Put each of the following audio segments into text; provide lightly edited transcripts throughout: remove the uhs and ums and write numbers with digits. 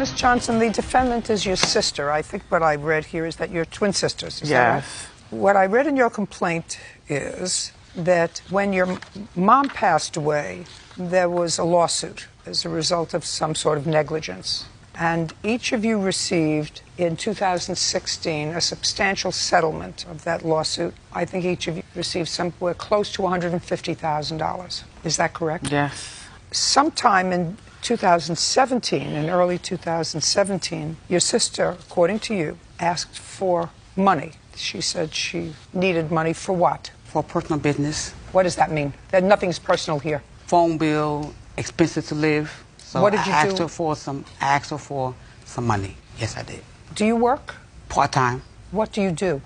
Ms. Johnson, the defendant is your sister. I think what I read here is that you're twin sisters. Is that right? What I read in your complaint is that when your mom passed away, there was a lawsuit as a result of some sort of negligence. And each of you received, in 2016, a substantial settlement of that lawsuit. I think each of you received somewhere close to $150,000. Is that correct? Yes. Sometime in 2017, in early 2017, your sister, according to you, asked for money. She said she needed money for what? For personal business. What does that mean? That nothing's personal here. Phone bill, expenses to live. So what did you I do? asked her for some money. Yes, I did. Do you work? Part-time. What do you do?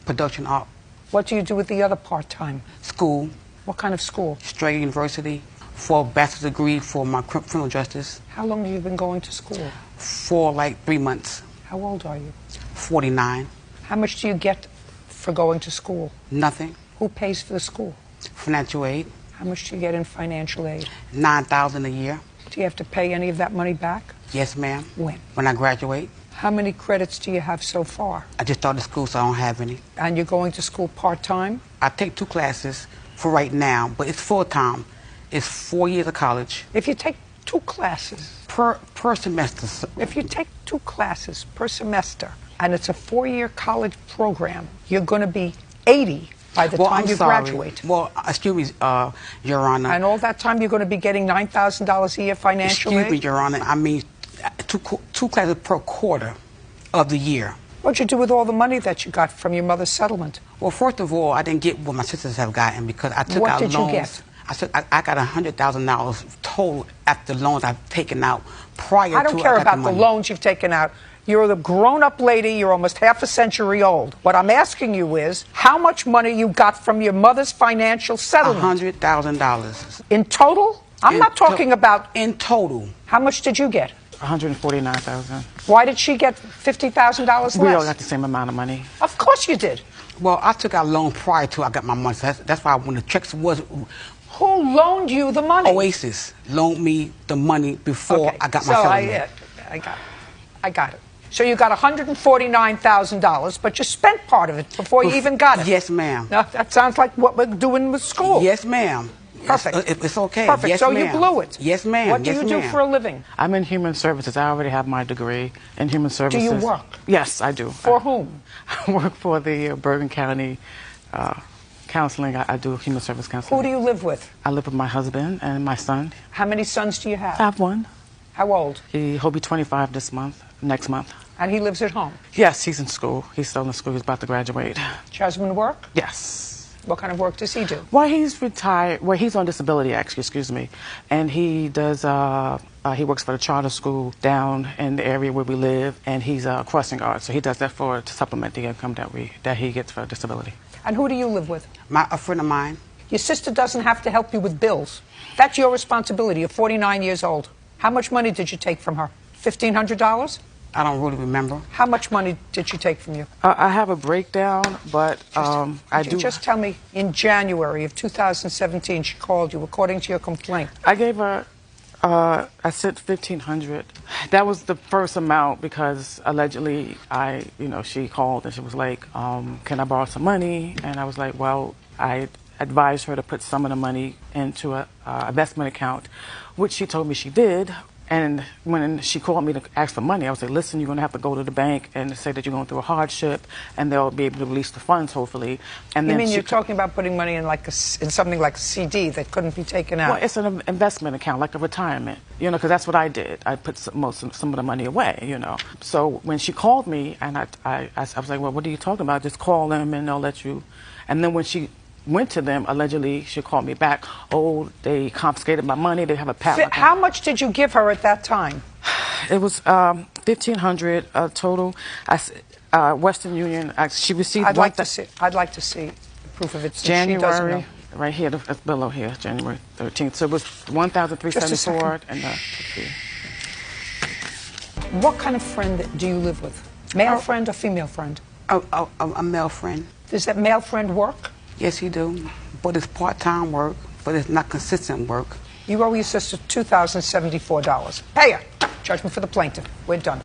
Production art. What do you do with the other part-time? School. What kind of school? Straight University. For a bachelor's degree for my criminal justice. How long have you been going to school? For like 3 months. How old are you? 49. How much do you get for going to school? Nothing. Who pays for the school? Financial aid. How much do you get in financial aid? $9,000 a year. Do you have to pay any of that money back? Yes, ma'am. When? When I graduate. How many credits do you have so far? I just started school, so I don't have any. And you're going to school part-time? I take 2 classes for right now, but it's full-time. It's 4 years of college. If you take 2 classes per semester. If you take 2 classes per semester and it's a 4-year college program, you're going to be 80 by the time you graduate. Well, excuse me, Your Honor. And all that time you're going to be getting $9,000 a year financial aid? Excuse me, Your Honor. I mean, two classes per quarter of the year. What'd you do with all the money that you got from your mother's settlement? Well, first of all, I didn't get what my sisters have gotten because I took out loans. What did you get? I got $100,000 total after loans I've taken out prior to I don't care about the loans you've taken out. You're the grown-up lady. You're almost half a century old. What I'm asking you is how much money you got from your mother's financial settlement. $100,000. In total? I'm not talking about... In total. How much did you get? $149,000. Why did she get $50,000 less? We all got the same amount of money. Of course you did. Well, I took out a loan prior to I got my money. So that's why when the checks was... Who loaned you the money? Oasis loaned me the money before I got my settlement. I got it. So you got $149,000, but you spent part of it before you even got it. Yes, ma'am. Now, that sounds like what we're doing with school. Yes, ma'am. Perfect. It's okay. Perfect. Yes, so you blew it. Yes, ma'am. What do you do for a living? I'm in human services. I already have my degree in human services. Do you work? Yes, I do. For whom? I work for the Bergen County counseling. I do human service counseling. Who do you live with? I live with my husband and my son. How many sons do you have? I have one. How old? He'll be 25 next month. And he lives at home? Yes, he's in school. He's still in school. He's about to graduate. Does your husband work? Yes. What kind of work does he do? Well, he's retired. Well, he's on disability, actually, excuse me. And he does, he works for the charter school down in the area where we live, and he's a crossing guard. So he does that to supplement the income that he gets for disability. And who do you live with? A friend of mine. Your sister doesn't have to help you with bills. That's your responsibility. You're 49 years old. How much money did you take from her? $1,500? I don't really remember. How much money did she take from you? I have a breakdown, but I do. Just tell me, in January of 2017, she called you, according to your complaint. I gave her, I said $1,500. That was the first amount because allegedly she called and she was like, can I borrow some money? And I was like, well, I advised her to put some of the money into an investment account, which she told me she did. And when she called me to ask for money, I was like, listen, you're going to have to go to the bank and say that you're going through a hardship, and they'll be able to release the funds, hopefully. And you mean you're talking about putting money in in something like a CD that couldn't be taken out? Well, it's an investment account, like a retirement, because that's what I did. I put some of the money away, So when she called me, and I was like, well, what are you talking about? Just call them and they'll let you. And then when she went to them, allegedly, she called me back. Oh, they confiscated my money. They have a patent. How much did you give her at that time? It was $1,500 total. Western Union. She received. I'd like to see proof of it. January, right here, it's below here, January 13th. So it was $1,374. And what kind of friend do you live with? Male friend or female friend? A male friend. Does that male friend work? Yes, he do, but it's part-time work, but it's not consistent work. You owe your sister $2,074. Pay her. Judgment for the plaintiff. We're done.